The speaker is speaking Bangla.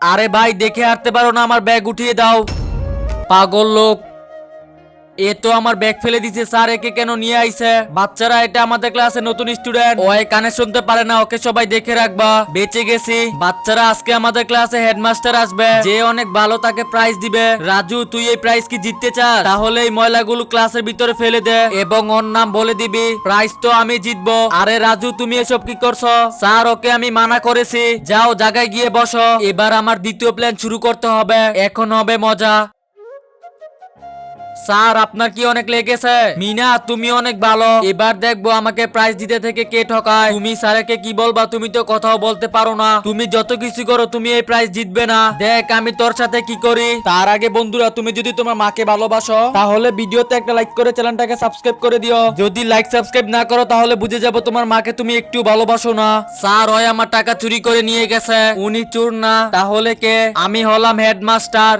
আরে ভাই দেখে হাঁটতে পারো না, আমার ব্যাগ উঠিয়ে দাও। পাগল লোক, এ তো আমার ব্যাগ ফেলে দিছে। স্যার একে কেন নিয়ে আইছে? বাচ্চারা, এটা আমাদের ক্লাসে নতুন স্টুডেন্ট, ও কানে শুনতে পারে না, ওকে সবাই দেখে রাখবা। বেঁচে গেছি। বাচ্চারা, আজকে আমাদের ক্লাসে হেডমাস্টার আসবে, যে অনেক ভালো তাকে প্রাইজ দিবে। রাজু, তুই এই প্রাইজ কি জিততে চাস? তাহলে এই ময়লাগুলো ক্লাসের ভিতরে ফেলে দে এবং ওর নাম বলে দিবি। প্রাইজ তো আমি জিতবো। আরে রাজু, তুমি এসব কি করছো? স্যার, ওকে আমি মানা করেছি। যাও জায়গায় গিয়ে বসো। এবার আমার দ্বিতীয় প্ল্যান শুরু করতে হবে, এখন হবে মজা। স্যার, আপনার কি অনেক লেগেছে? মিনা, তুমি অনেক ভালো। এবার দেখবো আমাকে প্রাইজ দিতে থেকে কে ঠকায়। তুমি স্যারকে কি বলবা? তুমি তো কথাও বলতে পারো না। তুমি যত কিছু করো, তুমি এই প্রাইজ জিতবে না। দেখ আমি তোর সাথে কি করি। তার আগে বন্ধুরা, তুমি যদি তোমার মাকে ভালোবাসো তাহলে ভিডিওতে একটা লাইক করে চ্যানেলটাকে সাবস্ক্রাইব করে দিও। যদি লাইক সাবস্ক্রাইব না করো তাহলে বুঝে যাবো তোমার মাকে তুমি একটু ভালোবাসো না। স্যার, ওই আমার টাকা চুরি করে নিয়ে গেছে। উনি চোর না, তাহলে কে? আমি হলাম হেডমাস্টার।